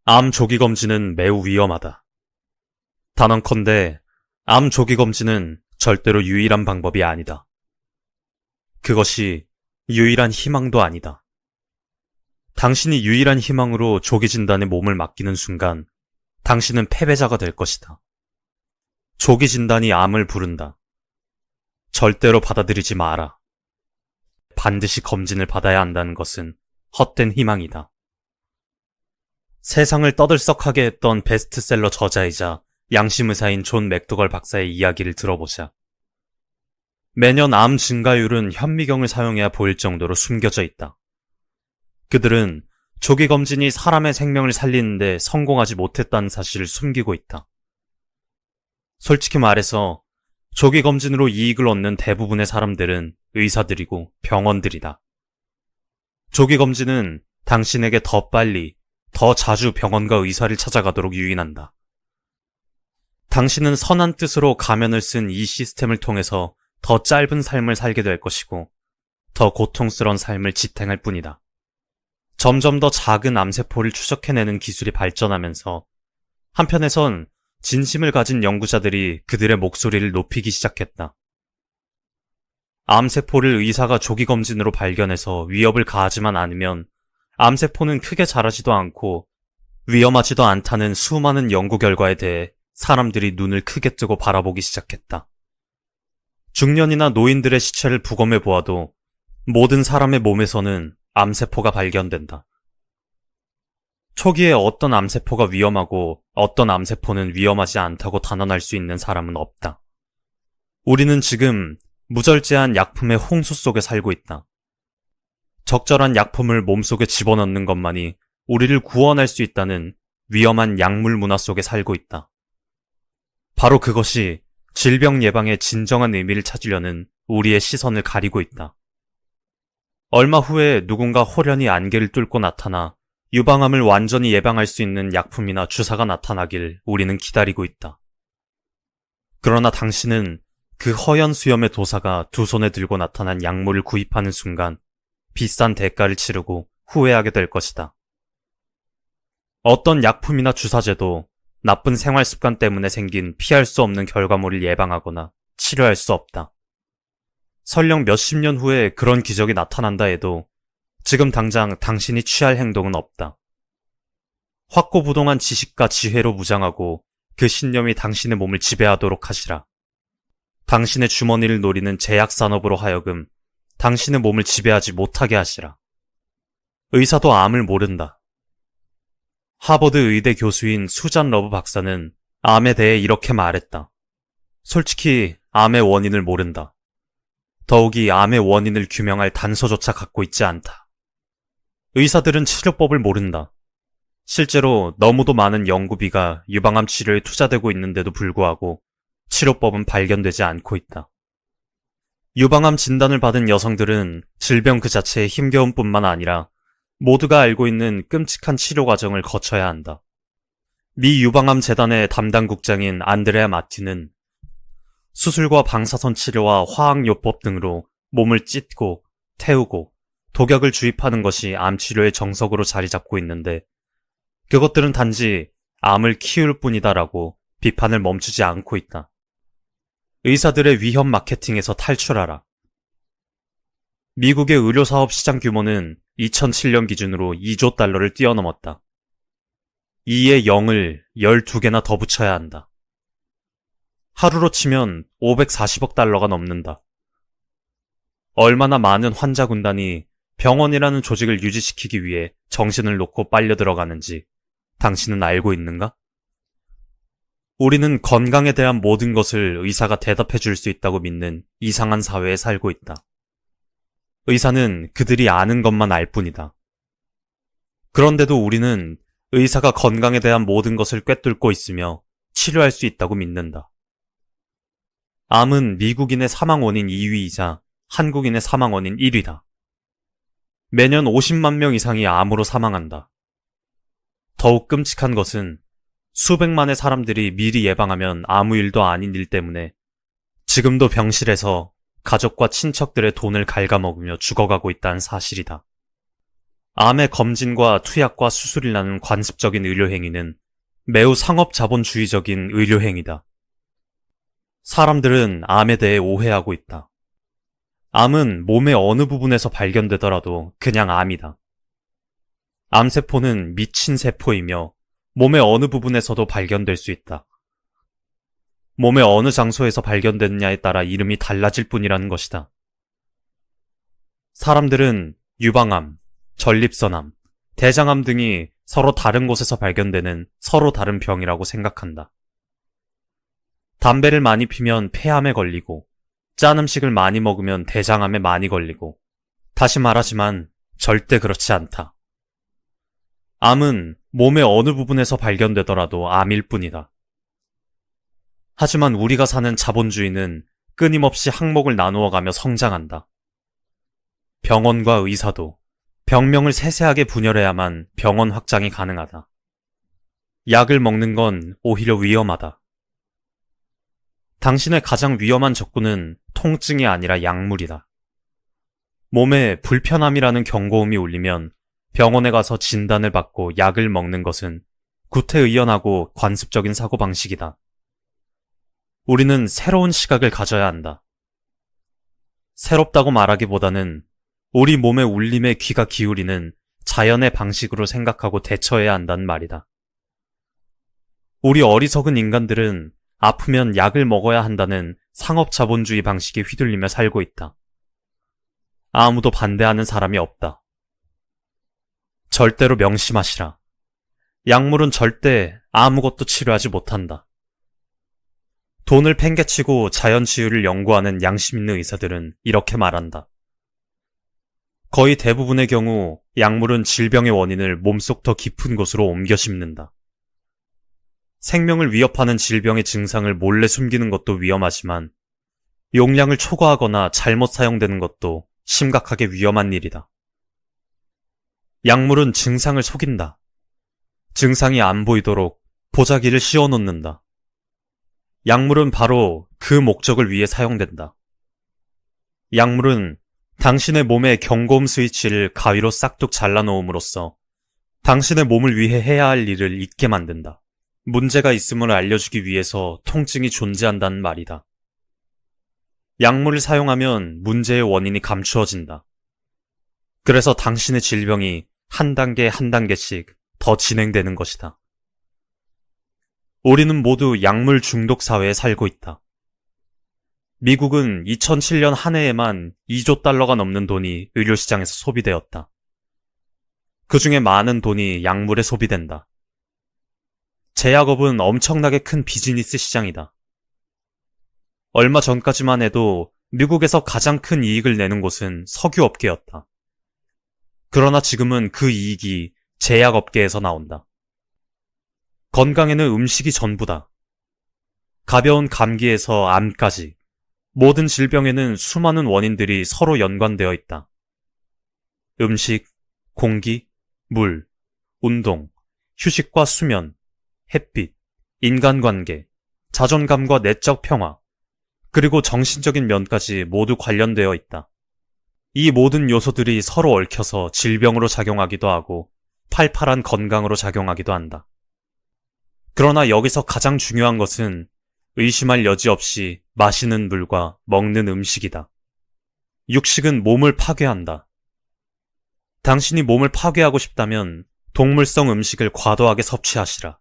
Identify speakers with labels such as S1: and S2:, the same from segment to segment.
S1: 암 조기 검진은 매우 위험하다. 단언컨대 암 조기 검진은 절대로 유일한 방법이 아니다. 그것이 유일한 희망도 아니다. 당신이 유일한 희망으로 조기 진단에 몸을 맡기는 순간 당신은 패배자가 될 것이다. 조기 진단이 암을 부른다. 절대로 받아들이지 마라. 반드시 검진을 받아야 한다는 것은 헛된 희망이다. 세상을 떠들썩하게 했던 베스트셀러 저자이자 양심의사인 존 맥도걸 박사의 이야기를 들어보자. 매년 암 증가율은 현미경을 사용해야 보일 정도로 숨겨져 있다. 그들은 조기 검진이 사람의 생명을 살리는데 성공하지 못했다는 사실을 숨기고 있다. 솔직히 말해서 조기 검진으로 이익을 얻는 대부분의 사람들은 의사들이고 병원들이다. 조기 검진은 당신에게 더 빨리, 더 자주 병원과 의사를 찾아가도록 유인한다. 당신은 선한 뜻으로 가면을 쓴 이 시스템을 통해서 더 짧은 삶을 살게 될 것이고 더 고통스러운 삶을 지탱할 뿐이다. 점점 더 작은 암세포를 추적해내는 기술이 발전하면서 한편에선 진심을 가진 연구자들이 그들의 목소리를 높이기 시작했다. 암세포를 의사가 조기검진으로 발견해서 위협을 가하지만 않으면 암세포는 크게 자라지도 않고 위험하지도 않다는 수많은 연구 결과에 대해 사람들이 눈을 크게 뜨고 바라보기 시작했다. 중년이나 노인들의 시체를 부검해 보아도 모든 사람의 몸에서는 암세포가 발견된다. 초기에 어떤 암세포가 위험하고 어떤 암세포는 위험하지 않다고 단언할 수 있는 사람은 없다. 우리는 지금 무절제한 약품의 홍수 속에 살고 있다. 적절한 약품을 몸속에 집어넣는 것만이 우리를 구원할 수 있다는 위험한 약물 문화 속에 살고 있다. 바로 그것이 질병 예방의 진정한 의미를 찾으려는 우리의 시선을 가리고 있다. 얼마 후에 누군가 호련히 안개를 뚫고 나타나 유방암을 완전히 예방할 수 있는 약품이나 주사가 나타나길 우리는 기다리고 있다. 그러나 당신은 그 허연 수염의 도사가 두 손에 들고 나타난 약물을 구입하는 순간 비싼 대가를 치르고 후회하게 될 것이다. 어떤 약품이나 주사제도 나쁜 생활 습관 때문에 생긴 피할 수 없는 결과물을 예방하거나 치료할 수 없다. 설령 몇십 년 후에 그런 기적이 나타난다 해도 지금 당장 당신이 취할 행동은 없다. 확고부동한 지식과 지혜로 무장하고 그 신념이 당신의 몸을 지배하도록 하시라. 당신의 주머니를 노리는 제약산업으로 하여금 당신의 몸을 지배하지 못하게 하시라. 의사도 암을 모른다. 하버드 의대 교수인 수잔 러브 박사는 암에 대해 이렇게 말했다. 솔직히 암의 원인을 모른다. 더욱이 암의 원인을 규명할 단서조차 갖고 있지 않다. 의사들은 치료법을 모른다. 실제로 너무도 많은 연구비가 유방암 치료에 투자되고 있는데도 불구하고 치료법은 발견되지 않고 있다. 유방암 진단을 받은 여성들은 질병 그 자체에 힘겨운 뿐만 아니라 모두가 알고 있는 끔찍한 치료 과정을 거쳐야 한다. 미 유방암 재단의 담당 국장인 안드레아 마티는 수술과 방사선 치료와 화학요법 등으로 몸을 찢고 태우고 독약을 주입하는 것이 암 치료의 정석으로 자리 잡고 있는데 그것들은 단지 암을 키울 뿐이다라고 비판을 멈추지 않고 있다. 의사들의 위험 마케팅에서 탈출하라. 미국의 의료사업 시장 규모는 2007년 기준으로 2조 달러를 뛰어넘었다. 2에 0을 12개나 더 붙여야 한다. 하루로 치면 540억 달러가 넘는다. 얼마나 많은 환자 군단이 병원이라는 조직을 유지시키기 위해 정신을 놓고 빨려 들어가는지 당신은 알고 있는가? 우리는 건강에 대한 모든 것을 의사가 대답해 줄 수 있다고 믿는 이상한 사회에 살고 있다. 의사는 그들이 아는 것만 알 뿐이다. 그런데도 우리는 의사가 건강에 대한 모든 것을 꿰뚫고 있으며 치료할 수 있다고 믿는다. 암은 미국인의 사망 원인 2위이자 한국인의 사망 원인 1위다. 매년 50만 명 이상이 암으로 사망한다. 더욱 끔찍한 것은 수백만의 사람들이 미리 예방하면 아무 일도 아닌 일 때문에 지금도 병실에서 가족과 친척들의 돈을 갉아먹으며 죽어가고 있다는 사실이다. 암의 검진과 투약과 수술이라는 관습적인 의료행위는 매우 상업자본주의적인 의료행위다. 사람들은 암에 대해 오해하고 있다. 암은 몸의 어느 부분에서 발견되더라도 그냥 암이다. 암세포는 미친 세포이며 몸의 어느 부분에서도 발견될 수 있다. 몸의 어느 장소에서 발견됐느냐에 따라 이름이 달라질 뿐이라는 것이다. 사람들은 유방암, 전립선암, 대장암 등이 서로 다른 곳에서 발견되는 서로 다른 병이라고 생각한다. 담배를 많이 피면 폐암에 걸리고, 짠 음식을 많이 먹으면 대장암에 많이 걸리고, 다시 말하지만 절대 그렇지 않다. 암은 몸의 어느 부분에서 발견되더라도 암일 뿐이다. 하지만 우리가 사는 자본주의는 끊임없이 항목을 나누어가며 성장한다. 병원과 의사도 병명을 세세하게 분열해야만 병원 확장이 가능하다. 약을 먹는 건 오히려 위험하다. 당신의 가장 위험한 적군은 통증이 아니라 약물이다. 몸에 불편함이라는 경고음이 울리면 병원에 가서 진단을 받고 약을 먹는 것은 구태의연하고 관습적인 사고방식이다. 우리는 새로운 시각을 가져야 한다. 새롭다고 말하기보다는 우리 몸의 울림에 귀가 기울이는 자연의 방식으로 생각하고 대처해야 한다는 말이다. 우리 어리석은 인간들은 아프면 약을 먹어야 한다는 상업자본주의 방식에 휘둘리며 살고 있다. 아무도 반대하는 사람이 없다. 절대로 명심하시라. 약물은 절대 아무것도 치료하지 못한다. 돈을 팽개치고 자연치유를 연구하는 양심 있는 의사들은 이렇게 말한다. 거의 대부분의 경우 약물은 질병의 원인을 몸속 더 깊은 곳으로 옮겨 심는다. 생명을 위협하는 질병의 증상을 몰래 숨기는 것도 위험하지만 용량을 초과하거나 잘못 사용되는 것도 심각하게 위험한 일이다. 약물은 증상을 속인다. 증상이 안 보이도록 보자기를 씌워놓는다. 약물은 바로 그 목적을 위해 사용된다. 약물은 당신의 몸의 경고음 스위치를 가위로 싹둑 잘라놓음으로써 당신의 몸을 위해 해야 할 일을 잊게 만든다. 문제가 있음을 알려주기 위해서 통증이 존재한다는 말이다. 약물을 사용하면 문제의 원인이 감추어진다. 그래서 당신의 질병이 한 단계 한 단계씩 더 진행되는 것이다. 우리는 모두 약물 중독 사회에 살고 있다. 미국은 2007년 한 해에만 2조 달러가 넘는 돈이 의료시장에서 소비되었다. 그 중에 많은 돈이 약물에 소비된다. 제약업은 엄청나게 큰 비즈니스 시장이다. 얼마 전까지만 해도 미국에서 가장 큰 이익을 내는 곳은 석유업계였다. 그러나 지금은 그 이익이 제약업계에서 나온다. 건강에는 음식이 전부다. 가벼운 감기에서 암까지 모든 질병에는 수많은 원인들이 서로 연관되어 있다. 음식, 공기, 물, 운동, 휴식과 수면, 햇빛, 인간관계, 자존감과 내적 평화, 그리고 정신적인 면까지 모두 관련되어 있다. 이 모든 요소들이 서로 얽혀서 질병으로 작용하기도 하고 팔팔한 건강으로 작용하기도 한다. 그러나 여기서 가장 중요한 것은 의심할 여지 없이 마시는 물과 먹는 음식이다. 육식은 몸을 파괴한다. 당신이 몸을 파괴하고 싶다면 동물성 음식을 과도하게 섭취하시라.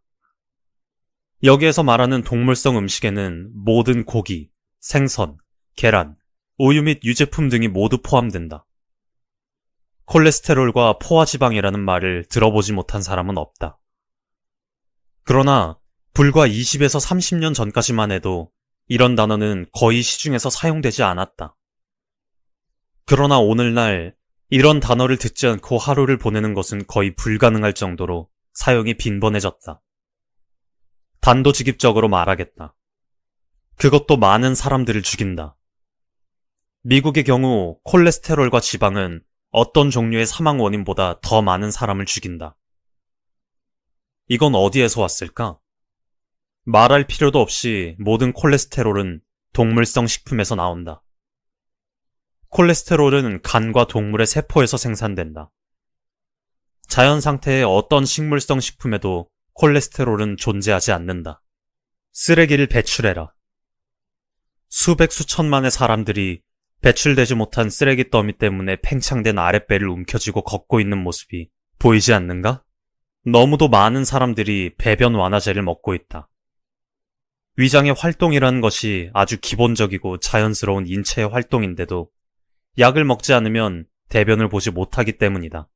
S1: 여기에서 말하는 동물성 음식에는 모든 고기, 생선, 계란, 우유 및 유제품 등이 모두 포함된다. 콜레스테롤과 포화지방이라는 말을 들어보지 못한 사람은 없다. 그러나 불과 20에서 30년 전까지만 해도 이런 단어는 거의 시중에서 사용되지 않았다. 그러나 오늘날 이런 단어를 듣지 않고 하루를 보내는 것은 거의 불가능할 정도로 사용이 빈번해졌다. 단도직입적으로 말하겠다. 그것도 많은 사람들을 죽인다. 미국의 경우 콜레스테롤과 지방은 어떤 종류의 사망 원인보다 더 많은 사람을 죽인다. 이건 어디에서 왔을까? 말할 필요도 없이 모든 콜레스테롤은 동물성 식품에서 나온다. 콜레스테롤은 간과 동물의 세포에서 생산된다. 자연 상태의 어떤 식물성 식품에도 콜레스테롤은 존재하지 않는다. 쓰레기를 배출해라. 수백 수천만의 사람들이 배출되지 못한 쓰레기 더미 때문에 팽창된 아랫배를 움켜쥐고 걷고 있는 모습이 보이지 않는가? 너무도 많은 사람들이 배변 완화제를 먹고 있다. 위장의 활동이라는 것이 아주 기본적이고 자연스러운 인체의 활동인데도 약을 먹지 않으면 대변을 보지 못하기 때문이다.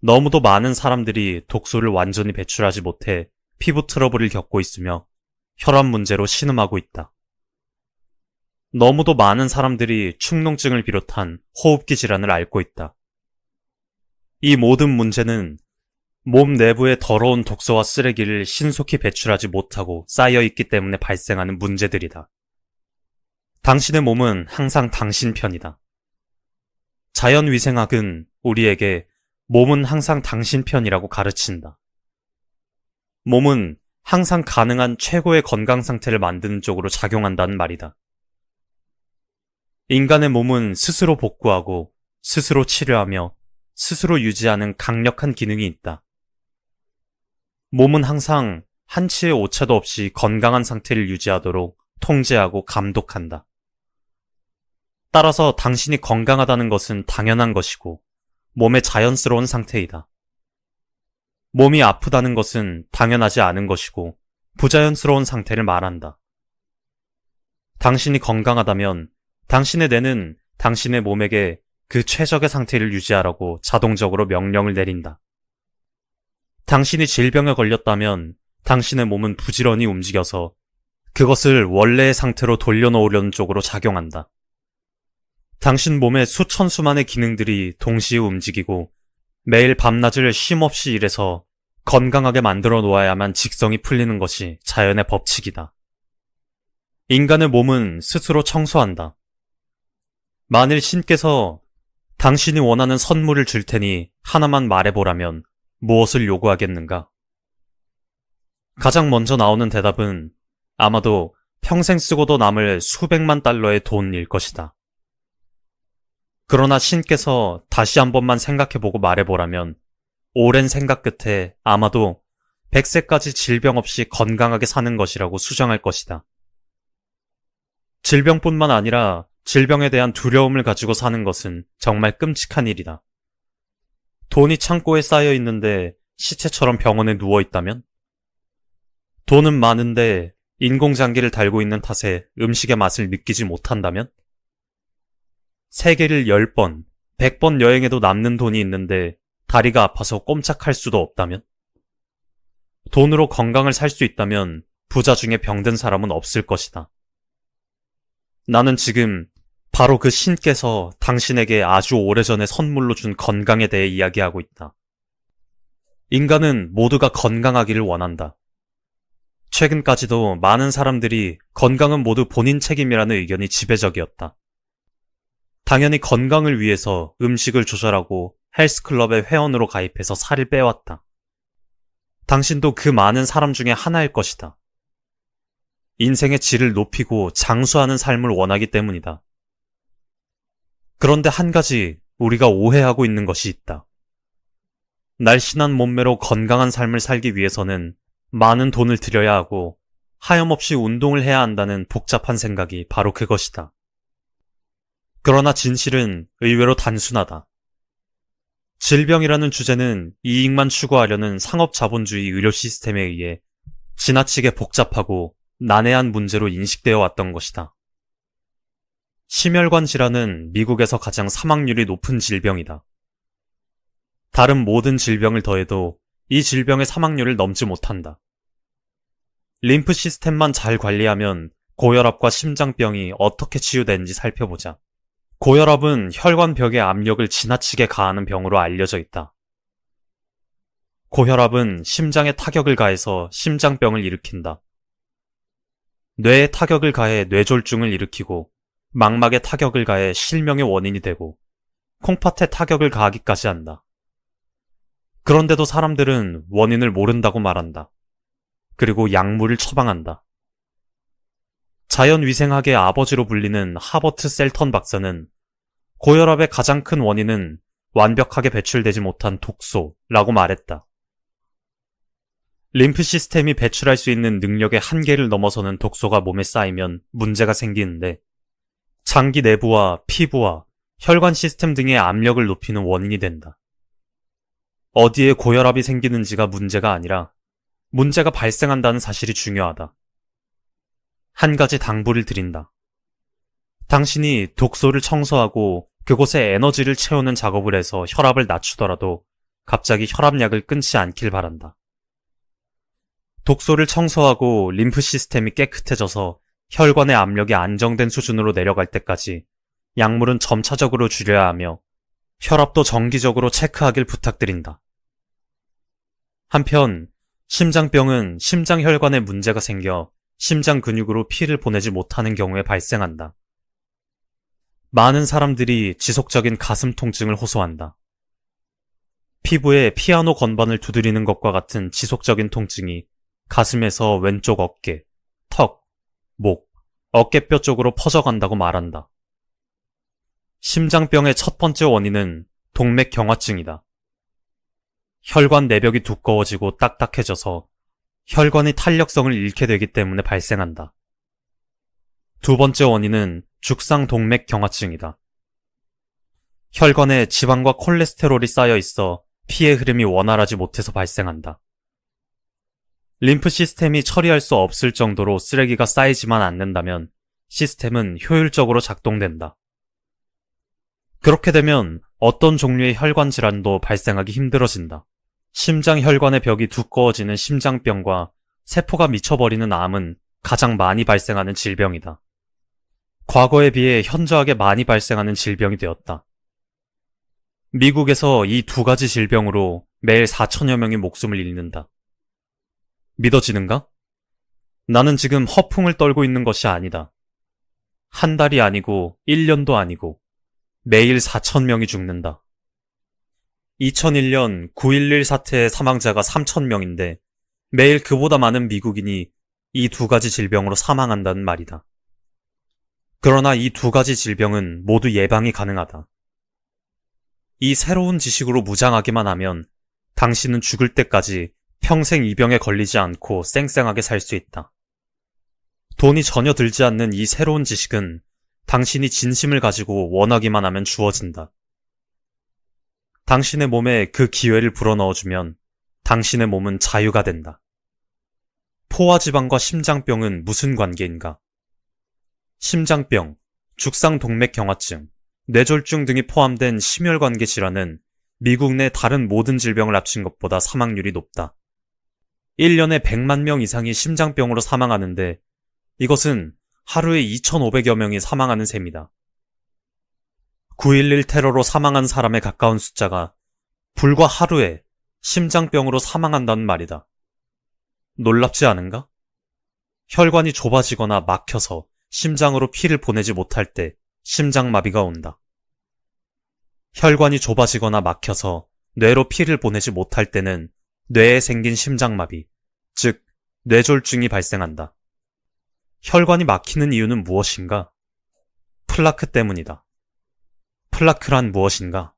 S1: 너무도 많은 사람들이 독소를 완전히 배출하지 못해 피부 트러블을 겪고 있으며 혈압 문제로 신음하고 있다. 너무도 많은 사람들이 축농증을 비롯한 호흡기 질환을 앓고 있다. 이 모든 문제는 몸 내부의 더러운 독소와 쓰레기를 신속히 배출하지 못하고 쌓여있기 때문에 발생하는 문제들이다. 당신의 몸은 항상 당신 편이다. 자연위생학은 우리에게 몸은 항상 당신 편이라고 가르친다. 몸은 항상 가능한 최고의 건강 상태를 만드는 쪽으로 작용한다는 말이다. 인간의 몸은 스스로 복구하고 스스로 치료하며 스스로 유지하는 강력한 기능이 있다. 몸은 항상 한치의 오차도 없이 건강한 상태를 유지하도록 통제하고 감독한다. 따라서 당신이 건강하다는 것은 당연한 것이고 몸의 자연스러운 상태이다. 몸이 아프다는 것은 당연하지 않은 것이고 부자연스러운 상태를 말한다. 당신이 건강하다면 당신의 뇌는 당신의 몸에게 그 최적의 상태를 유지하라고 자동적으로 명령을 내린다. 당신이 질병에 걸렸다면 당신의 몸은 부지런히 움직여서 그것을 원래의 상태로 돌려놓으려는 쪽으로 작용한다. 당신 몸의 수천 수만의 기능들이 동시에 움직이고 매일 밤낮을 쉼없이 일해서 건강하게 만들어 놓아야만 직성이 풀리는 것이 자연의 법칙이다. 인간의 몸은 스스로 청소한다. 만일 신께서 당신이 원하는 선물을 줄 테니 하나만 말해보라면 무엇을 요구하겠는가? 가장 먼저 나오는 대답은 아마도 평생 쓰고도 남을 수백만 달러의 돈일 것이다. 그러나 신께서 다시 한 번만 생각해보고 말해보라면 오랜 생각 끝에 아마도 100세까지 질병 없이 건강하게 사는 것이라고 수정할 것이다. 질병뿐만 아니라 질병에 대한 두려움을 가지고 사는 것은 정말 끔찍한 일이다. 돈이 창고에 쌓여 있는데 시체처럼 병원에 누워 있다면? 돈은 많은데 인공장기를 달고 있는 탓에 음식의 맛을 느끼지 못한다면? 세계를 10번, 100번 여행해도 남는 돈이 있는데 다리가 아파서 꼼짝할 수도 없다면? 돈으로 건강을 살 수 있다면 부자 중에 병든 사람은 없을 것이다. 나는 지금 바로 그 신께서 당신에게 아주 오래전에 선물로 준 건강에 대해 이야기하고 있다. 인간은 모두가 건강하기를 원한다. 최근까지도 많은 사람들이 건강은 모두 본인 책임이라는 의견이 지배적이었다. 당연히 건강을 위해서 음식을 조절하고 헬스클럽에 회원으로 가입해서 살을 빼왔다. 당신도 그 많은 사람 중에 하나일 것이다. 인생의 질을 높이고 장수하는 삶을 원하기 때문이다. 그런데 한 가지 우리가 오해하고 있는 것이 있다. 날씬한 몸매로 건강한 삶을 살기 위해서는 많은 돈을 들여야 하고 하염없이 운동을 해야 한다는 복잡한 생각이 바로 그것이다. 그러나 진실은 의외로 단순하다. 질병이라는 주제는 이익만 추구하려는 상업자본주의 의료 시스템에 의해 지나치게 복잡하고 난해한 문제로 인식되어 왔던 것이다. 심혈관 질환은 미국에서 가장 사망률이 높은 질병이다. 다른 모든 질병을 더해도 이 질병의 사망률을 넘지 못한다. 림프 시스템만 잘 관리하면 고혈압과 심장병이 어떻게 치유되는지 살펴보자. 고혈압은 혈관벽의 압력을 지나치게 가하는 병으로 알려져 있다. 고혈압은 심장에 타격을 가해서 심장병을 일으킨다. 뇌에 타격을 가해 뇌졸중을 일으키고 망막에 타격을 가해 실명의 원인이 되고 콩팥에 타격을 가하기까지 한다. 그런데도 사람들은 원인을 모른다고 말한다. 그리고 약물을 처방한다. 자연위생학의 아버지로 불리는 하버트 셀턴 박사는 고혈압의 가장 큰 원인은 완벽하게 배출되지 못한 독소라고 말했다. 림프 시스템이 배출할 수 있는 능력의 한계를 넘어서는 독소가 몸에 쌓이면 문제가 생기는데 장기 내부와 피부와 혈관 시스템 등의 압력을 높이는 원인이 된다. 어디에 고혈압이 생기는지가 문제가 아니라 문제가 발생한다는 사실이 중요하다. 한 가지 당부를 드린다. 당신이 독소를 청소하고 그곳에 에너지를 채우는 작업을 해서 혈압을 낮추더라도 갑자기 혈압약을 끊지 않길 바란다. 독소를 청소하고 림프 시스템이 깨끗해져서 혈관의 압력이 안정된 수준으로 내려갈 때까지 약물은 점차적으로 줄여야 하며 혈압도 정기적으로 체크하길 부탁드린다. 한편 심장병은 심장혈관에 문제가 생겨 심장 근육으로 피를 보내지 못하는 경우에 발생한다. 많은 사람들이 지속적인 가슴 통증을 호소한다. 피부에 피아노 건반을 두드리는 것과 같은 지속적인 통증이 가슴에서 왼쪽 어깨, 턱, 목, 어깨뼈 쪽으로 퍼져간다고 말한다. 심장병의 첫 번째 원인은 동맥경화증이다. 혈관 내벽이 두꺼워지고 딱딱해져서 혈관의 탄력성을 잃게 되기 때문에 발생한다. 두 번째 원인은 죽상동맥경화증이다. 혈관에 지방과 콜레스테롤이 쌓여 있어 피의 흐름이 원활하지 못해서 발생한다. 림프 시스템이 처리할 수 없을 정도로 쓰레기가 쌓이지만 않는다면 시스템은 효율적으로 작동된다. 그렇게 되면 어떤 종류의 혈관 질환도 발생하기 힘들어진다. 심장 혈관의 벽이 두꺼워지는 심장병과 세포가 미쳐버리는 암은 가장 많이 발생하는 질병이다. 과거에 비해 현저하게 많이 발생하는 질병이 되었다. 미국에서 이 두 가지 질병으로 매일 4천여 명이 목숨을 잃는다. 믿어지는가? 나는 지금 허풍을 떨고 있는 것이 아니다. 한 달이 아니고 1년도 아니고 매일 4,000명이 죽는다. 2001년 9.11 사태의 사망자가 3,000명인데 매일 그보다 많은 미국인이 이 두 가지 질병으로 사망한다는 말이다. 그러나 이 두 가지 질병은 모두 예방이 가능하다. 이 새로운 지식으로 무장하기만 하면 당신은 죽을 때까지 평생 이 병에 걸리지 않고 쌩쌩하게 살 수 있다. 돈이 전혀 들지 않는 이 새로운 지식은 당신이 진심을 가지고 원하기만 하면 주어진다. 당신의 몸에 그 기회를 불어넣어주면 당신의 몸은 자유가 된다. 포화지방과 심장병은 무슨 관계인가? 심장병, 죽상동맥경화증, 뇌졸중 등이 포함된 심혈관계 질환은 미국 내 다른 모든 질병을 합친 것보다 사망률이 높다. 1년에 100만 명 이상이 심장병으로 사망하는데 이것은 하루에 2,500여 명이 사망하는 셈이다. 9.11 테러로 사망한 사람에 가까운 숫자가 불과 하루에 심장병으로 사망한다는 말이다. 놀랍지 않은가? 혈관이 좁아지거나 막혀서 심장으로 피를 보내지 못할 때 심장마비가 온다. 혈관이 좁아지거나 막혀서 뇌로 피를 보내지 못할 때는 뇌에 생긴 심장마비, 즉 뇌졸중이 발생한다. 혈관이 막히는 이유는 무엇인가? 플라크 때문이다. 플라크란 무엇인가?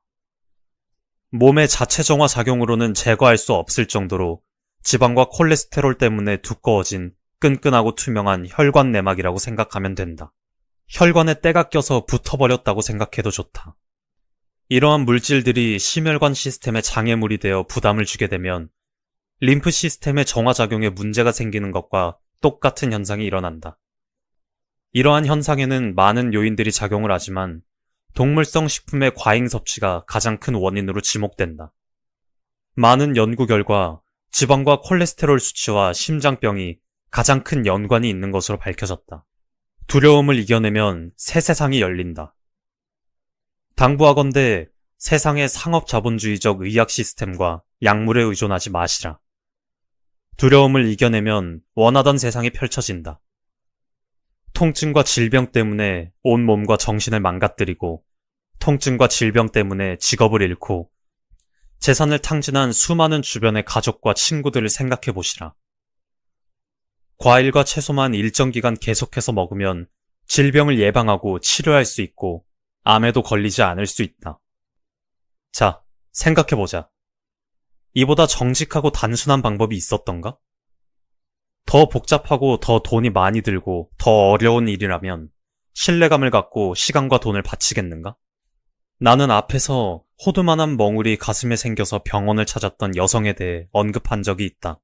S1: 몸의 자체 정화 작용으로는 제거할 수 없을 정도로 지방과 콜레스테롤 때문에 두꺼워진 끈끈하고 투명한 혈관 내막이라고 생각하면 된다. 혈관에 때가 껴서 붙어버렸다고 생각해도 좋다. 이러한 물질들이 심혈관 시스템에 장애물이 되어 부담을 주게 되면 림프 시스템의 정화작용에 문제가 생기는 것과 똑같은 현상이 일어난다. 이러한 현상에는 많은 요인들이 작용을 하지만 동물성 식품의 과잉 섭취가 가장 큰 원인으로 지목된다. 많은 연구 결과 지방과 콜레스테롤 수치와 심장병이 가장 큰 연관이 있는 것으로 밝혀졌다. 두려움을 이겨내면 새 세상이 열린다. 당부하건대 세상의 상업자본주의적 의학 시스템과 약물에 의존하지 마시라. 두려움을 이겨내면 원하던 세상이 펼쳐진다. 통증과 질병 때문에 온 몸과 정신을 망가뜨리고 통증과 질병 때문에 직업을 잃고 재산을 탕진한 수많은 주변의 가족과 친구들을 생각해 보시라. 과일과 채소만 일정 기간 계속해서 먹으면 질병을 예방하고 치료할 수 있고 암에도 걸리지 않을 수 있다. 자, 생각해보자. 이보다 정직하고 단순한 방법이 있었던가? 더 복잡하고 더 돈이 많이 들고 더 어려운 일이라면 신뢰감을 갖고 시간과 돈을 바치겠는가? 나는 앞에서 호두만한 멍울이 가슴에 생겨서 병원을 찾았던 여성에 대해 언급한 적이 있다.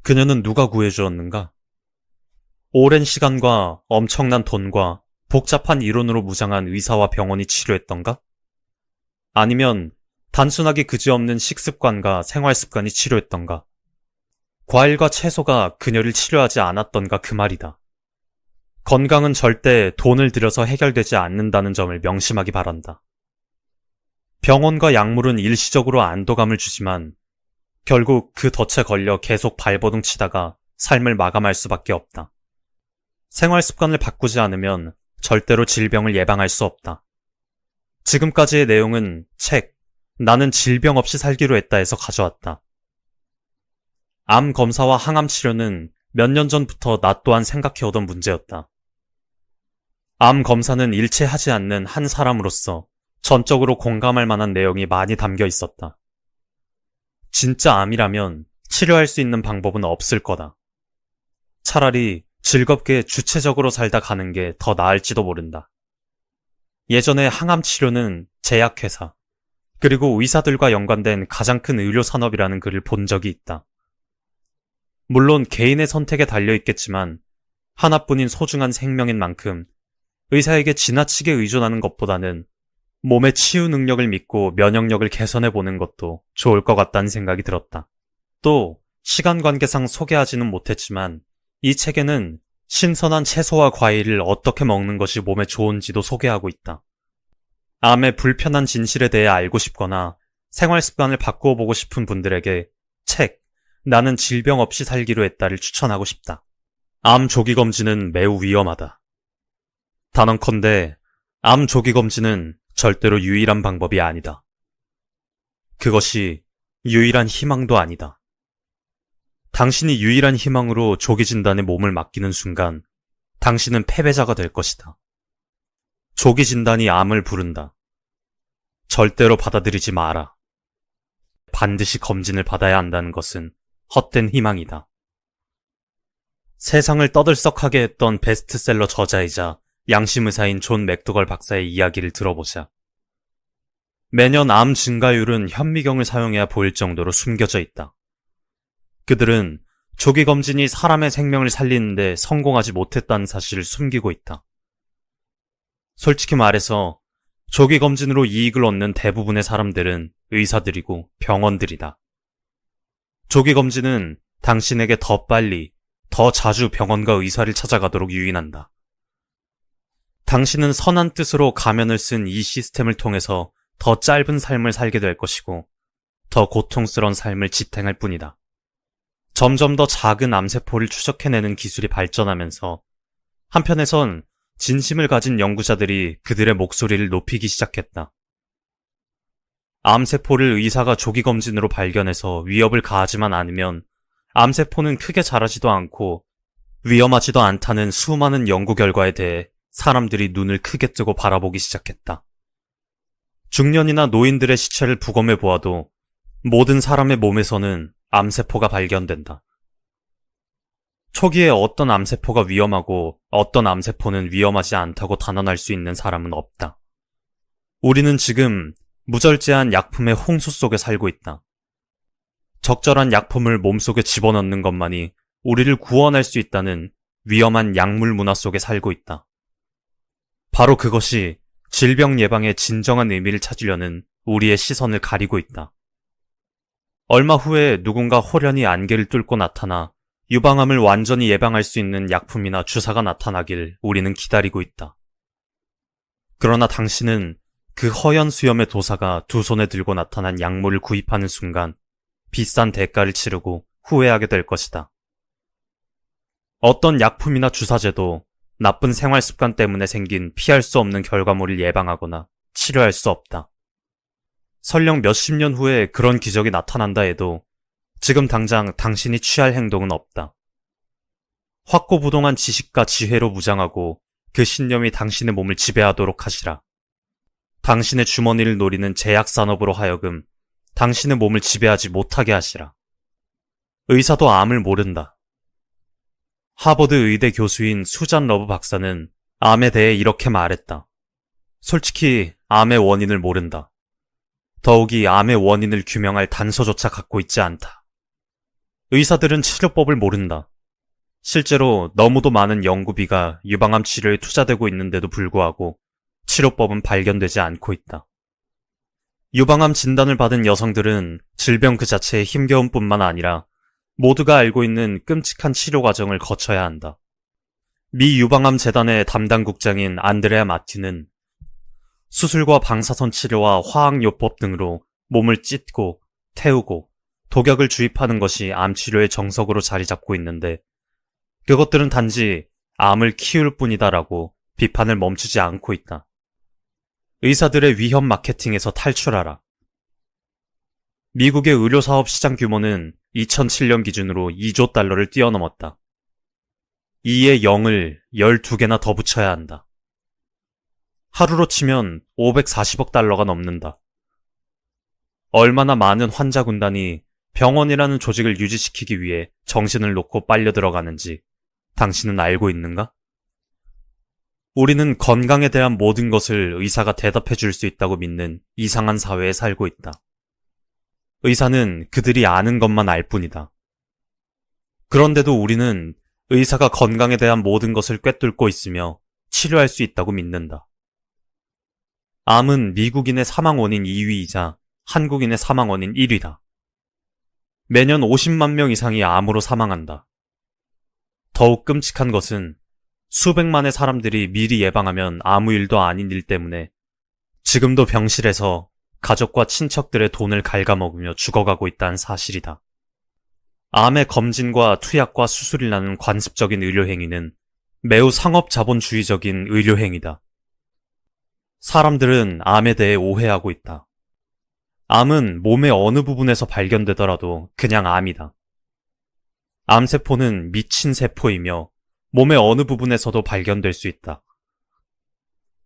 S1: 그녀는 누가 구해주었는가? 오랜 시간과 엄청난 돈과 복잡한 이론으로 무장한 의사와 병원이 치료했던가? 아니면 단순하게 그지없는 식습관과 생활습관이 치료했던가? 과일과 채소가 그녀를 치료하지 않았던가 그 말이다. 건강은 절대 돈을 들여서 해결되지 않는다는 점을 명심하기 바란다. 병원과 약물은 일시적으로 안도감을 주지만 결국 그 덫에 걸려 계속 발버둥 치다가 삶을 마감할 수밖에 없다. 생활 습관을 바꾸지 않으면 절대로 질병을 예방할 수 없다. 지금까지의 내용은 책 나는 질병 없이 살기로 했다에서 가져왔다. 암 검사와 항암 치료는 몇 년 전부터 나 또한 생각해오던 문제였다. 암 검사는 일체하지 않는 한 사람으로서 전적으로 공감할 만한 내용이 많이 담겨 있었다. 진짜 암이라면 치료할 수 있는 방법은 없을 거다. 차라리 즐겁게 주체적으로 살다 가는 게 더 나을지도 모른다. 예전에 항암 치료는 제약회사, 그리고 의사들과 연관된 가장 큰 의료 산업이라는 글을 본 적이 있다. 물론 개인의 선택에 달려 있겠지만 하나뿐인 소중한 생명인 만큼 의사에게 지나치게 의존하는 것보다는 몸의 치유 능력을 믿고 면역력을 개선해보는 것도 좋을 것 같다는 생각이 들었다. 또 시간 관계상 소개하지는 못했지만 이 책에는 신선한 채소와 과일을 어떻게 먹는 것이 몸에 좋은지도 소개하고 있다. 암의 불편한 진실에 대해 알고 싶거나 생활 습관을 바꾸어 보고 싶은 분들에게 책 나는 질병 없이 살기로 했다를 추천하고 싶다. 암 조기 검진은 매우 위험하다. 단언컨대 암 조기 검진은 절대로 유일한 방법이 아니다. 그것이 유일한 희망도 아니다. 당신이 유일한 희망으로 조기 진단에 몸을 맡기는 순간 당신은 패배자가 될 것이다. 조기 진단이 암을 부른다. 절대로 받아들이지 마라. 반드시 검진을 받아야 한다는 것은 헛된 희망이다. 세상을 떠들썩하게 했던 베스트셀러 저자이자 양심의사인 존 맥도걸 박사의 이야기를 들어보자. 매년 암 증가율은 현미경을 사용해야 보일 정도로 숨겨져 있다. 그들은 조기 검진이 사람의 생명을 살리는데 성공하지 못했다는 사실을 숨기고 있다. 솔직히 말해서 조기 검진으로 이익을 얻는 대부분의 사람들은 의사들이고 병원들이다. 조기 검진은 당신에게 더 빨리, 더 자주 병원과 의사를 찾아가도록 유인한다. 당신은 선한 뜻으로 가면을 쓴 이 시스템을 통해서 더 짧은 삶을 살게 될 것이고 더 고통스러운 삶을 지탱할 뿐이다. 점점 더 작은 암세포를 추적해내는 기술이 발전하면서 한편에선 진심을 가진 연구자들이 그들의 목소리를 높이기 시작했다. 암세포를 의사가 조기검진으로 발견해서 위협을 가하지만 않으면 암세포는 크게 자라지도 않고 위험하지도 않다는 수많은 연구 결과에 대해 사람들이 눈을 크게 뜨고 바라보기 시작했다. 중년이나 노인들의 시체를 부검해 보아도 모든 사람의 몸에서는 암세포가 발견된다. 초기에 어떤 암세포가 위험하고 어떤 암세포는 위험하지 않다고 단언할 수 있는 사람은 없다. 우리는 지금 무절제한 약품의 홍수 속에 살고 있다. 적절한 약품을 몸속에 집어넣는 것만이 우리를 구원할 수 있다는 위험한 약물 문화 속에 살고 있다. 바로 그것이 질병 예방의 진정한 의미를 찾으려는 우리의 시선을 가리고 있다. 얼마 후에 누군가 호련히 안개를 뚫고 나타나 유방암을 완전히 예방할 수 있는 약품이나 주사가 나타나길 우리는 기다리고 있다. 그러나 당신은 그 허연 수염의 도사가 두 손에 들고 나타난 약물을 구입하는 순간 비싼 대가를 치르고 후회하게 될 것이다. 어떤 약품이나 주사제도 나쁜 생활 습관 때문에 생긴 피할 수 없는 결과물을 예방하거나 치료할 수 없다. 설령 몇십 년 후에 그런 기적이 나타난다 해도 지금 당장 당신이 취할 행동은 없다. 확고부동한 지식과 지혜로 무장하고 그 신념이 당신의 몸을 지배하도록 하시라. 당신의 주머니를 노리는 제약산업으로 하여금 당신의 몸을 지배하지 못하게 하시라. 의사도 암을 모른다. 하버드 의대 교수인 수잔 러브 박사는 암에 대해 이렇게 말했다. 솔직히 암의 원인을 모른다. 더욱이 암의 원인을 규명할 단서조차 갖고 있지 않다. 의사들은 치료법을 모른다. 실제로 너무도 많은 연구비가 유방암 치료에 투자되고 있는데도 불구하고 치료법은 발견되지 않고 있다. 유방암 진단을 받은 여성들은 질병 그 자체에 힘겨움 뿐만 아니라 모두가 알고 있는 끔찍한 치료 과정을 거쳐야 한다. 미 유방암 재단의 담당 국장인 안드레아 마티는 수술과 방사선 치료와 화학요법 등으로 몸을 찢고 태우고 독약을 주입하는 것이 암 치료의 정석으로 자리 잡고 있는데 그것들은 단지 암을 키울 뿐이다라고 비판을 멈추지 않고 있다. 의사들의 위험 마케팅에서 탈출하라. 미국의 의료사업 시장 규모는 2007년 기준으로 2조 달러를 뛰어넘었다. 2에 0을 12개나 더 붙여야 한다. 하루로 치면 540억 달러가 넘는다. 얼마나 많은 환자 군단이 병원이라는 조직을 유지시키기 위해 정신을 놓고 빨려 들어가는지 당신은 알고 있는가? 우리는 건강에 대한 모든 것을 의사가 대답해 줄 수 있다고 믿는 이상한 사회에 살고 있다. 의사는 그들이 아는 것만 알 뿐이다. 그런데도 우리는 의사가 건강에 대한 모든 것을 꿰뚫고 있으며 치료할 수 있다고 믿는다. 암은 미국인의 사망 원인 2위이자 한국인의 사망 원인 1위다. 매년 50만 명 이상이 암으로 사망한다. 더욱 끔찍한 것은 수백만의 사람들이 미리 예방하면 아무 일도 아닌 일 때문에 지금도 병실에서 가족과 친척들의 돈을 갉아먹으며 죽어가고 있다는 사실이다. 암의 검진과 투약과 수술이라는 관습적인 의료행위는 매우 상업자본주의적인 의료행위다. 사람들은 암에 대해 오해하고 있다. 암은 몸의 어느 부분에서 발견되더라도 그냥 암이다. 암세포는 미친 세포이며 몸의 어느 부분에서도 발견될 수 있다.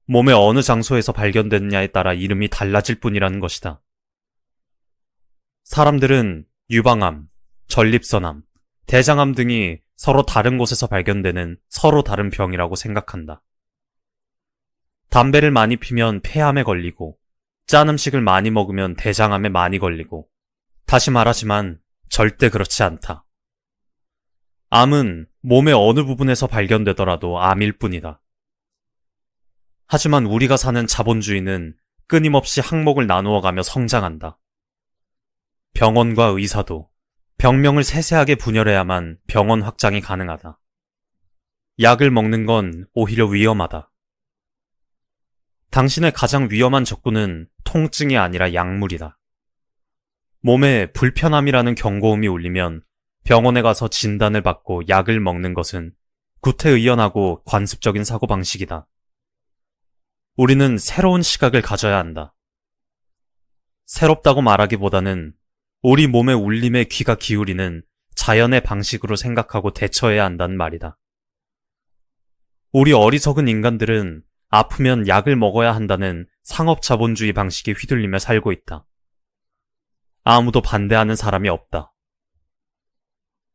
S1: 몸의 어느 장소에서 발견됐냐에 따라 이름이 달라질 뿐이라는 것이다. 사람들은 유방암, 전립선암, 대장암 등이 서로 다른 곳에서 발견되는 서로 다른 병이라고 생각한다. 담배를 많이 피면 폐암에 걸리고 짠 음식을 많이 먹으면 대장암에 많이 걸리고 다시 말하지만 절대 그렇지 않다. 암은 몸의 어느 부분에서 발견되더라도 암일 뿐이다. 하지만 우리가 사는 자본주의는 끊임없이 항목을 나누어가며 성장한다. 병원과 의사도 병명을 세세하게 분열해야만 병원 확장이 가능하다. 약을 먹는 건 오히려 위험하다. 당신의 가장 위험한 적군은 통증이 아니라 약물이다. 몸에 불편함이라는 경고음이 울리면 병원에 가서 진단을 받고 약을 먹는 것은 구태의연하고 관습적인 사고방식이다. 우리는 새로운 시각을 가져야 한다. 새롭다고 말하기보다는 우리 몸의 울림에 귀가 기울이는 자연의 방식으로 생각하고 대처해야 한다는 말이다. 우리 어리석은 인간들은 아프면 약을 먹어야 한다는 상업자본주의 방식에 휘둘리며 살고 있다. 아무도 반대하는 사람이 없다.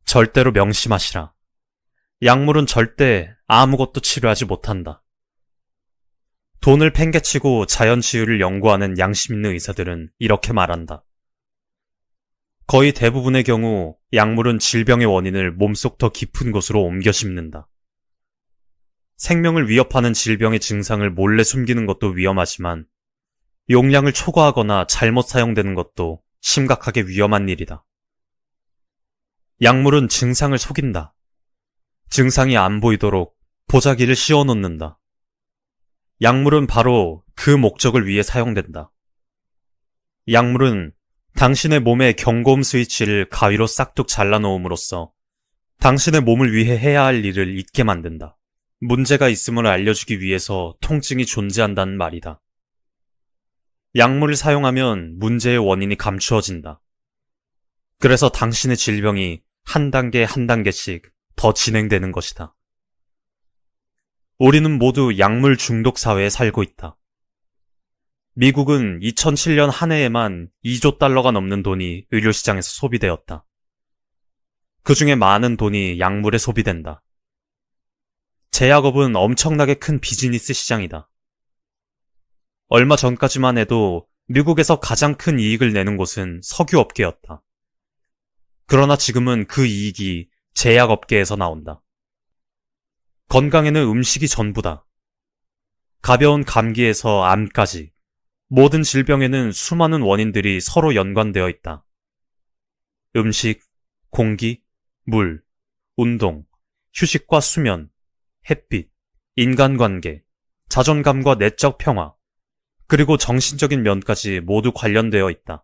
S1: 절대로 명심하시라. 약물은 절대 아무것도 치료하지 못한다. 돈을 팽개치고 자연치유를 연구하는 양심 있는 의사들은 이렇게 말한다. 거의 대부분의 경우 약물은 질병의 원인을 몸속 더 깊은 곳으로 옮겨 심는다. 생명을 위협하는 질병의 증상을 몰래 숨기는 것도 위험하지만 용량을 초과하거나 잘못 사용되는 것도 심각하게 위험한 일이다. 약물은 증상을 속인다. 증상이 안 보이도록 보자기를 씌워놓는다. 약물은 바로 그 목적을 위해 사용된다. 약물은 당신의 몸의 경고음 스위치를 가위로 싹둑 잘라놓음으로써 당신의 몸을 위해 해야 할 일을 잊게 만든다. 문제가 있음을 알려주기 위해서 통증이 존재한다는 말이다. 약물을 사용하면 문제의 원인이 감추어진다. 그래서 당신의 질병이 한 단계 한 단계씩 더 진행되는 것이다. 우리는 모두 약물 중독 사회에 살고 있다. 미국은 2007년 한 해에만 2조 달러가 넘는 돈이 의료시장에서 소비되었다. 그 중에 많은 돈이 약물에 소비된다. 제약업은 엄청나게 큰 비즈니스 시장이다. 얼마 전까지만 해도 미국에서 가장 큰 이익을 내는 곳은 석유업계였다. 그러나 지금은 그 이익이 제약업계에서 나온다. 건강에는 음식이 전부다. 가벼운 감기에서 암까지 모든 질병에는 수많은 원인들이 서로 연관되어 있다. 음식, 공기, 물, 운동, 휴식과 수면, 햇빛, 인간관계, 자존감과 내적 평화, 그리고 정신적인 면까지 모두 관련되어 있다.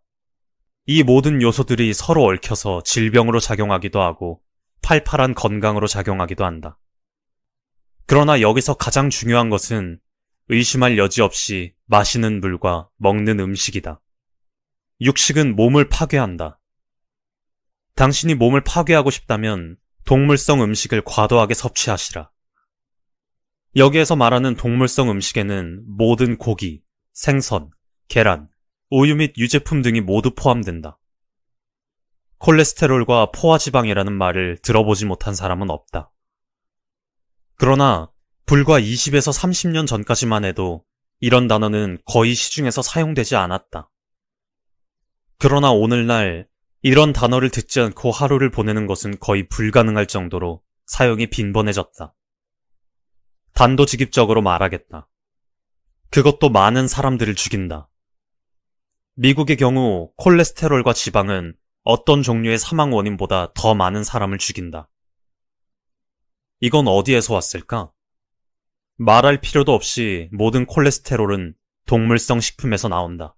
S1: 이 모든 요소들이 서로 얽혀서 질병으로 작용하기도 하고 팔팔한 건강으로 작용하기도 한다. 그러나 여기서 가장 중요한 것은 의심할 여지 없이 마시는 물과 먹는 음식이다. 육식은 몸을 파괴한다. 당신이 몸을 파괴하고 싶다면 동물성 음식을 과도하게 섭취하시라. 여기에서 말하는 동물성 음식에는 모든 고기, 생선, 계란, 우유 및 유제품 등이 모두 포함된다. 콜레스테롤과 포화지방이라는 말을 들어보지 못한 사람은 없다. 그러나 불과 20에서 30년 전까지만 해도 이런 단어는 거의 시중에서 사용되지 않았다. 그러나 오늘날 이런 단어를 듣지 않고 하루를 보내는 것은 거의 불가능할 정도로 사용이 빈번해졌다. 단도직입적으로 말하겠다. 그것도 많은 사람들을 죽인다. 미국의 경우 콜레스테롤과 지방은 어떤 종류의 사망 원인보다 더 많은 사람을 죽인다. 이건 어디에서 왔을까? 말할 필요도 없이 모든 콜레스테롤은 동물성 식품에서 나온다.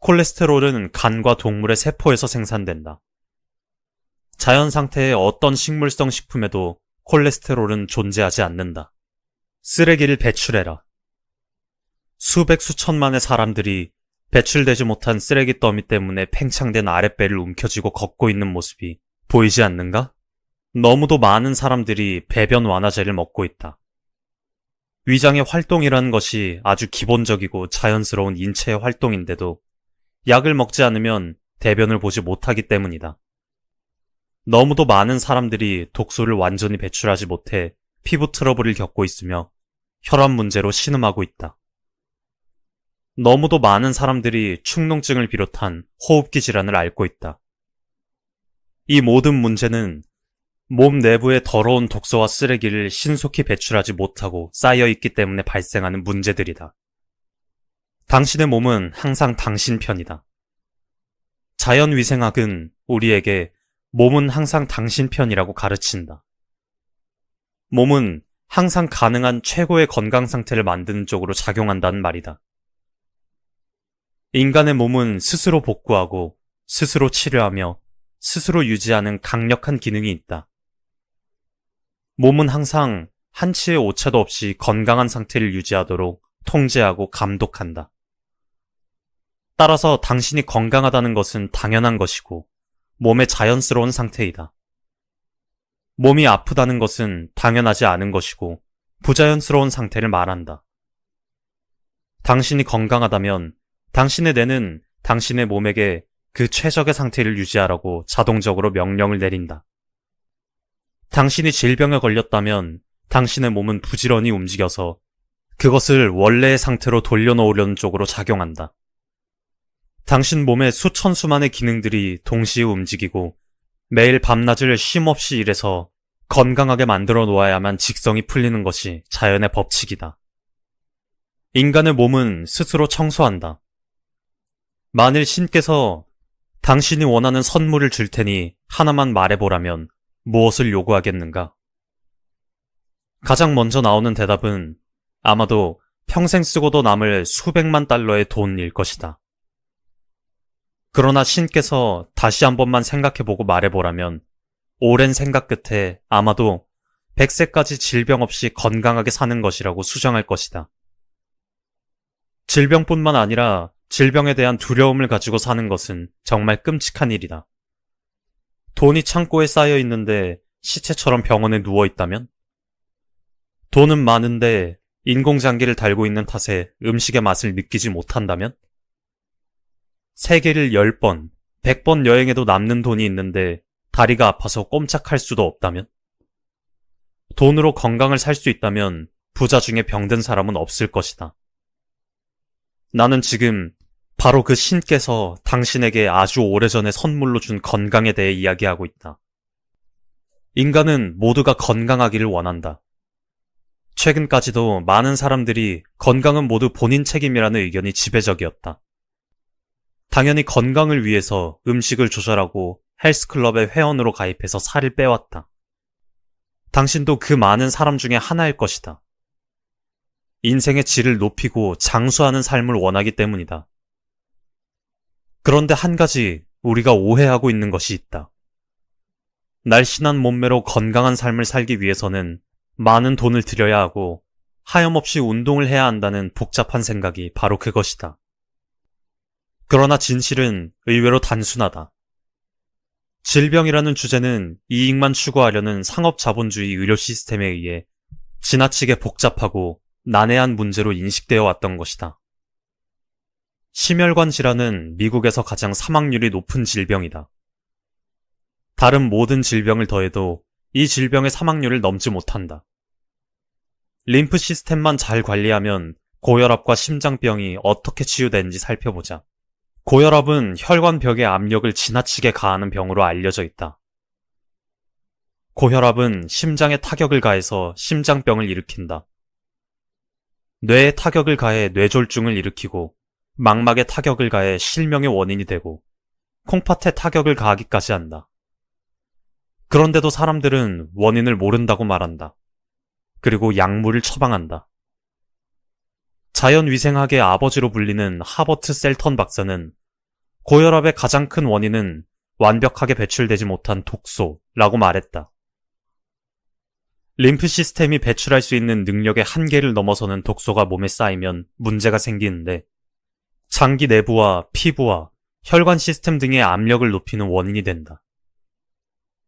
S1: 콜레스테롤은 간과 동물의 세포에서 생산된다. 자연 상태의 어떤 식물성 식품에도 콜레스테롤은 존재하지 않는다. 쓰레기를 배출해라. 수백 수천만의 사람들이 배출되지 못한 쓰레기 더미 때문에 팽창된 아랫배를 움켜쥐고 걷고 있는 모습이 보이지 않는가? 너무도 많은 사람들이 배변 완화제를 먹고 있다. 위장의 활동이라는 것이 아주 기본적이고 자연스러운 인체의 활동인데도 약을 먹지 않으면 대변을 보지 못하기 때문이다. 너무도 많은 사람들이 독소를 완전히 배출하지 못해 피부 트러블을 겪고 있으며 혈압 문제로 신음하고 있다. 너무도 많은 사람들이 축농증을 비롯한 호흡기 질환을 앓고 있다. 이 모든 문제는 몸 내부의 더러운 독소와 쓰레기를 신속히 배출하지 못하고 쌓여있기 때문에 발생하는 문제들이다. 당신의 몸은 항상 당신 편이다. 자연위생학은 우리에게 몸은 항상 당신 편이라고 가르친다. 몸은 항상 가능한 최고의 건강 상태를 만드는 쪽으로 작용한다는 말이다. 인간의 몸은 스스로 복구하고 스스로 치료하며 스스로 유지하는 강력한 기능이 있다. 몸은 항상 한치의 오차도 없이 건강한 상태를 유지하도록 통제하고 감독한다. 따라서 당신이 건강하다는 것은 당연한 것이고 몸의 자연스러운 상태이다. 몸이 아프다는 것은 당연하지 않은 것이고 부자연스러운 상태를 말한다. 당신이 건강하다면 당신의 뇌는 당신의 몸에게 그 최적의 상태를 유지하라고 자동적으로 명령을 내린다. 당신이 질병에 걸렸다면 당신의 몸은 부지런히 움직여서 그것을 원래의 상태로 돌려놓으려는 쪽으로 작용한다. 당신 몸의 수천 수만의 기능들이 동시에 움직이고 매일 밤낮을 쉼없이 일해서 건강하게 만들어 놓아야만 직성이 풀리는 것이 자연의 법칙이다. 인간의 몸은 스스로 청소한다. 만일 신께서 당신이 원하는 선물을 줄 테니 하나만 말해보라면 무엇을 요구하겠는가? 가장 먼저 나오는 대답은 아마도 평생 쓰고도 남을 수백만 달러의 돈일 것이다. 그러나 신께서 다시 한 번만 생각해보고 말해보라면 오랜 생각 끝에 아마도 100세까지 질병 없이 건강하게 사는 것이라고 수정할 것이다. 질병뿐만 아니라 질병에 대한 두려움을 가지고 사는 것은 정말 끔찍한 일이다. 돈이 창고에 쌓여 있는데 시체처럼 병원에 누워 있다면? 돈은 많은데 인공장기를 달고 있는 탓에 음식의 맛을 느끼지 못한다면? 세계를 10번, 100번 여행해도 남는 돈이 있는데 다리가 아파서 꼼짝할 수도 없다면? 돈으로 건강을 살 수 있다면 부자 중에 병든 사람은 없을 것이다. 나는 지금 바로 그 신께서 당신에게 아주 오래전에 선물로 준 건강에 대해 이야기하고 있다. 인간은 모두가 건강하기를 원한다. 최근까지도 많은 사람들이 건강은 모두 본인 책임이라는 의견이 지배적이었다. 당연히 건강을 위해서 음식을 조절하고 헬스클럽에 회원으로 가입해서 살을 빼왔다. 당신도 그 많은 사람 중에 하나일 것이다. 인생의 질을 높이고 장수하는 삶을 원하기 때문이다. 그런데 한 가지 우리가 오해하고 있는 것이 있다. 날씬한 몸매로 건강한 삶을 살기 위해서는 많은 돈을 들여야 하고 하염없이 운동을 해야 한다는 복잡한 생각이 바로 그것이다. 그러나 진실은 의외로 단순하다. 질병이라는 주제는 이익만 추구하려는 상업자본주의 의료 시스템에 의해 지나치게 복잡하고 난해한 문제로 인식되어 왔던 것이다. 심혈관 질환은 미국에서 가장 사망률이 높은 질병이다. 다른 모든 질병을 더해도 이 질병의 사망률을 넘지 못한다. 림프 시스템만 잘 관리하면 고혈압과 심장병이 어떻게 치유되는지 살펴보자. 고혈압은 혈관벽에 압력을 지나치게 가하는 병으로 알려져 있다. 고혈압은 심장에 타격을 가해서 심장병을 일으킨다. 뇌에 타격을 가해 뇌졸중을 일으키고 망막에 타격을 가해 실명의 원인이 되고 콩팥에 타격을 가하기까지 한다. 그런데도 사람들은 원인을 모른다고 말한다. 그리고 약물을 처방한다. 자연위생학의 아버지로 불리는 하버트 셀턴 박사는 고혈압의 가장 큰 원인은 완벽하게 배출되지 못한 독소라고 말했다. 림프 시스템이 배출할 수 있는 능력의 한계를 넘어서는 독소가 몸에 쌓이면 문제가 생기는데 장기 내부와 피부와 혈관 시스템 등의 압력을 높이는 원인이 된다.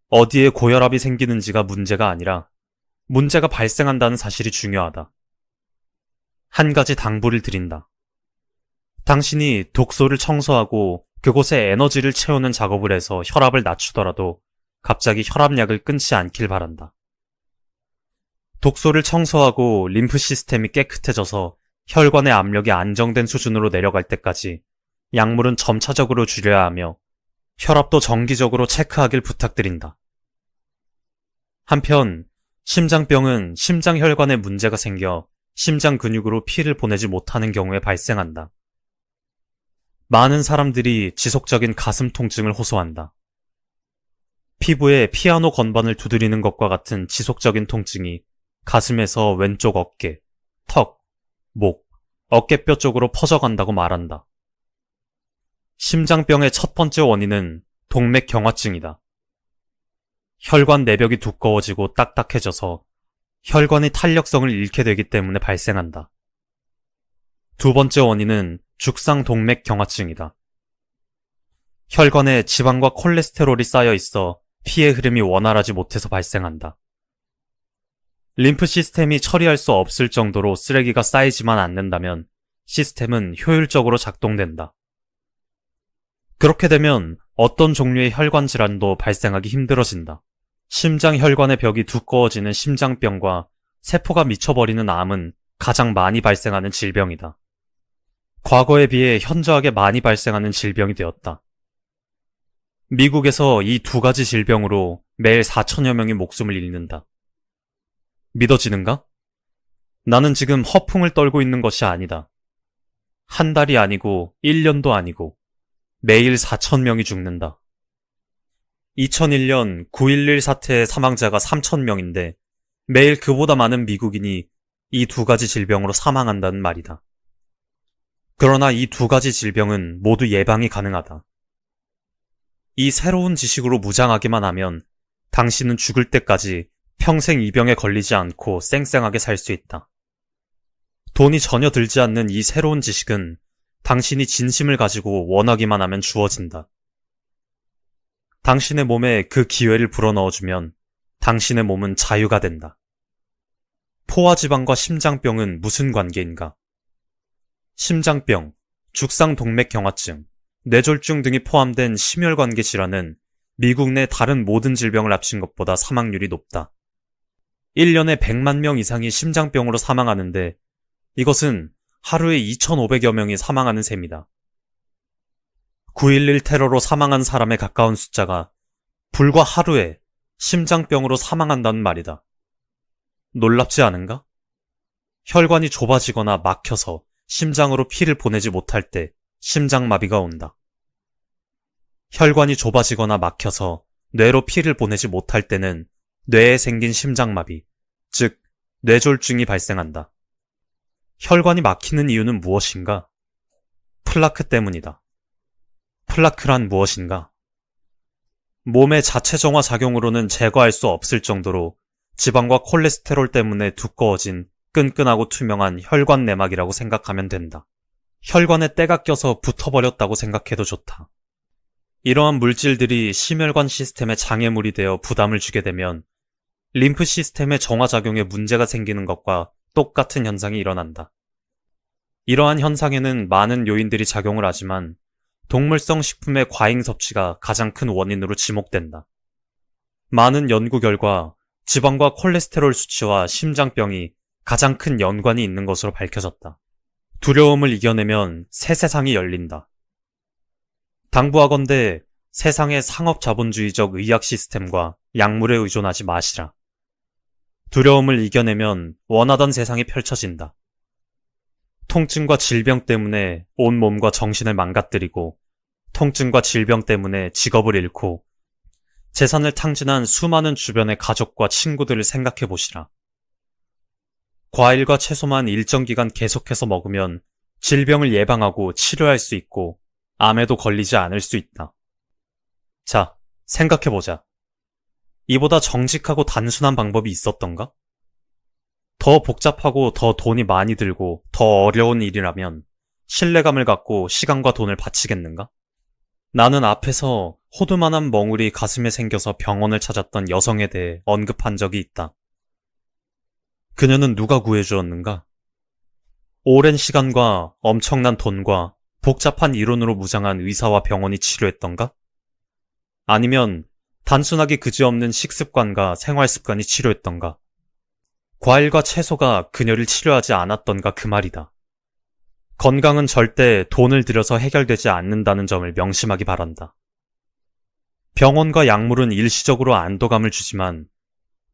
S1: 어디에 고혈압이 생기는지가 문제가 아니라 문제가 발생한다는 사실이 중요하다. 한 가지 당부를 드린다. 당신이 독소를 청소하고 그곳에 에너지를 채우는 작업을 해서 혈압을 낮추더라도 갑자기 혈압약을 끊지 않길 바란다. 독소를 청소하고 림프 시스템이 깨끗해져서 혈관의 압력이 안정된 수준으로 내려갈 때까지 약물은 점차적으로 줄여야 하며 혈압도 정기적으로 체크하길 부탁드린다. 한편 심장병은 심장혈관에 문제가 생겨 심장 근육으로 피를 보내지 못하는 경우에 발생한다. 많은 사람들이 지속적인 가슴 통증을 호소한다. 피부에 피아노 건반을 두드리는 것과 같은 지속적인 통증이 가슴에서 왼쪽 어깨, 턱, 목, 어깨뼈 쪽으로 퍼져간다고 말한다. 심장병의 첫 번째 원인은 동맥경화증이다. 혈관 내벽이 두꺼워지고 딱딱해져서 혈관의 탄력성을 잃게 되기 때문에 발생한다. 두 번째 원인은 죽상동맥경화증이다. 혈관에 지방과 콜레스테롤이 쌓여 있어 피의 흐름이 원활하지 못해서 발생한다. 림프 시스템이 처리할 수 없을 정도로 쓰레기가 쌓이지만 않는다면 시스템은 효율적으로 작동된다. 그렇게 되면 어떤 종류의 혈관 질환도 발생하기 힘들어진다. 심장 혈관의 벽이 두꺼워지는 심장병과 세포가 미쳐버리는 암은 가장 많이 발생하는 질병이다. 과거에 비해 현저하게 많이 발생하는 질병이 되었다. 미국에서 이 두 가지 질병으로 매일 4천여 명이 목숨을 잃는다. 믿어지는가? 나는 지금 허풍을 떨고 있는 것이 아니다. 한 달이 아니고 1년도 아니고 매일 4천 명이 죽는다. 2001년 9.11 사태의 사망자가 3천 명인데 매일 그보다 많은 미국인이 이 두 가지 질병으로 사망한다는 말이다. 그러나 이 두 가지 질병은 모두 예방이 가능하다. 이 새로운 지식으로 무장하기만 하면 당신은 죽을 때까지 평생 이 병에 걸리지 않고 쌩쌩하게 살 수 있다. 돈이 전혀 들지 않는 이 새로운 지식은 당신이 진심을 가지고 원하기만 하면 주어진다. 당신의 몸에 그 기회를 불어넣어주면 당신의 몸은 자유가 된다. 포화지방과 심장병은 무슨 관계인가? 심장병, 죽상동맥경화증, 뇌졸중 등이 포함된 심혈관계 질환은 미국 내 다른 모든 질병을 합친 것보다 사망률이 높다. 1년에 100만 명 이상이 심장병으로 사망하는데 이것은 하루에 2,500여 명이 사망하는 셈이다. 9.11 테러로 사망한 사람에 가까운 숫자가 불과 하루에 심장병으로 사망한다는 말이다. 놀랍지 않은가? 혈관이 좁아지거나 막혀서 심장으로 피를 보내지 못할 때 심장마비가 온다. 혈관이 좁아지거나 막혀서 뇌로 피를 보내지 못할 때는 뇌에 생긴 심장마비, 즉 뇌졸중이 발생한다. 혈관이 막히는 이유는 무엇인가? 플라크 때문이다. 플라크란 무엇인가? 몸의 자체 정화 작용으로는 제거할 수 없을 정도로 지방과 콜레스테롤 때문에 두꺼워진 끈끈하고 투명한 혈관 내막이라고 생각하면 된다. 혈관에 때가 껴서 붙어버렸다고 생각해도 좋다. 이러한 물질들이 심혈관 시스템에 장애물이 되어 부담을 주게 되면 림프 시스템의 정화작용에 문제가 생기는 것과 똑같은 현상이 일어난다. 이러한 현상에는 많은 요인들이 작용을 하지만 동물성 식품의 과잉 섭취가 가장 큰 원인으로 지목된다. 많은 연구 결과 지방과 콜레스테롤 수치와 심장병이 가장 큰 연관이 있는 것으로 밝혀졌다. 두려움을 이겨내면 새 세상이 열린다. 당부하건대 세상의 상업자본주의적 의학 시스템과 약물에 의존하지 마시라. 두려움을 이겨내면 원하던 세상이 펼쳐진다. 통증과 질병 때문에 온 몸과 정신을 망가뜨리고 통증과 질병 때문에 직업을 잃고 재산을 탕진한 수많은 주변의 가족과 친구들을 생각해 보시라. 과일과 채소만 일정 기간 계속해서 먹으면 질병을 예방하고 치료할 수 있고 암에도 걸리지 않을 수 있다. 자, 생각해보자. 이보다 정직하고 단순한 방법이 있었던가? 더 복잡하고 더 돈이 많이 들고 더 어려운 일이라면 신뢰감을 갖고 시간과 돈을 바치겠는가? 나는 앞에서 호두만한 멍울이 가슴에 생겨서 병원을 찾았던 여성에 대해 언급한 적이 있다. 그녀는 누가 구해주었는가? 오랜 시간과 엄청난 돈과 복잡한 이론으로 무장한 의사와 병원이 치료했던가? 아니면 단순하게 그지없는 식습관과 생활습관이 치료했던가? 과일과 채소가 그녀를 치료하지 않았던가 그 말이다. 건강은 절대 돈을 들여서 해결되지 않는다는 점을 명심하기 바란다. 병원과 약물은 일시적으로 안도감을 주지만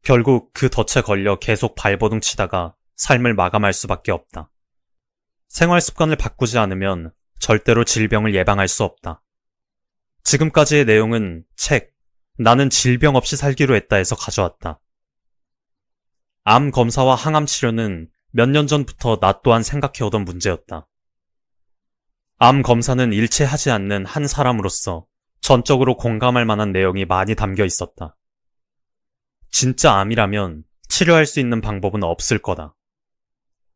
S1: 결국 그 덫에 걸려 계속 발버둥 치다가 삶을 마감할 수밖에 없다. 생활 습관을 바꾸지 않으면 절대로 질병을 예방할 수 없다. 지금까지의 내용은 책 나는 질병 없이 살기로 했다에서 가져왔다. 암 검사와 항암 치료는 몇 년 전부터 나 또한 생각해오던 문제였다. 암 검사는 일체하지 않는 한 사람으로서 전적으로 공감할 만한 내용이 많이 담겨 있었다. 진짜 암이라면 치료할 수 있는 방법은 없을 거다.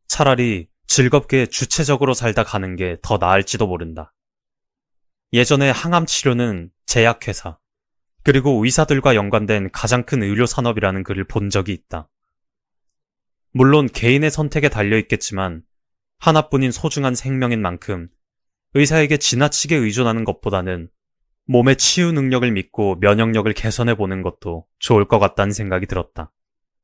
S1: 차라리 즐겁게 주체적으로 살다 가는 게 더 나을지도 모른다. 예전에 항암 치료는 제약회사, 그리고 의사들과 연관된 가장 큰 의료산업이라는 글을 본 적이 있다. 물론 개인의 선택에 달려있겠지만 하나뿐인 소중한 생명인 만큼 의사에게 지나치게 의존하는 것보다는 몸의 치유 능력을 믿고 면역력을 개선해보는 것도 좋을 것 같다는 생각이 들었다.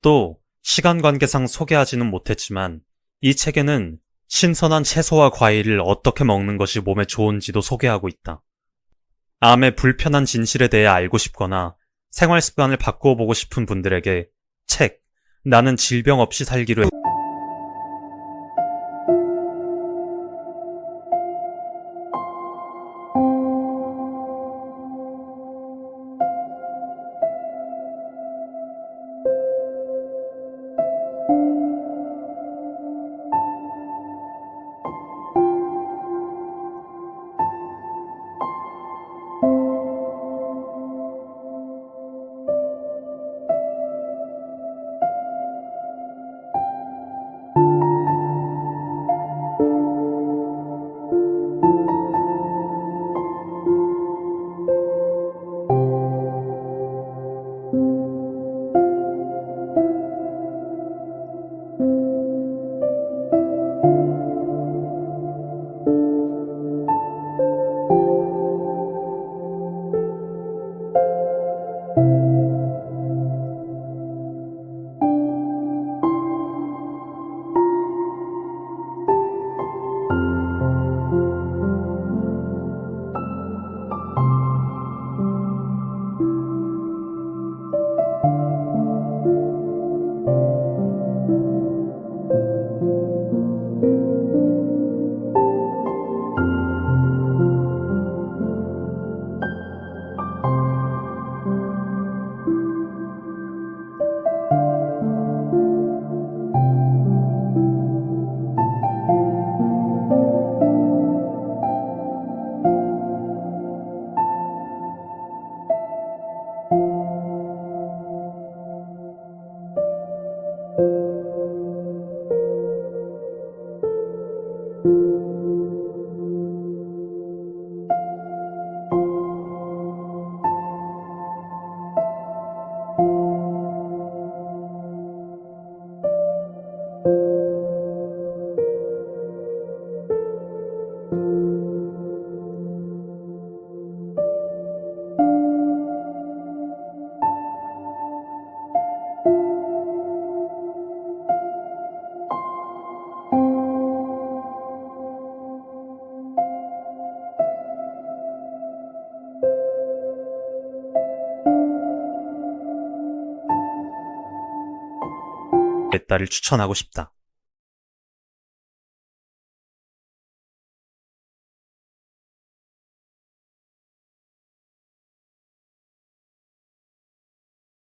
S1: 또 시간 관계상 소개하지는 못했지만 이 책에는 신선한 채소와 과일을 어떻게 먹는 것이 몸에 좋은지도 소개하고 있다. 암의 불편한 진실에 대해 알고 싶거나 생활 습관을 바꾸어 보고 싶은 분들에게 책 나는 질병 없이 살기로 메따를 추천하고 싶다.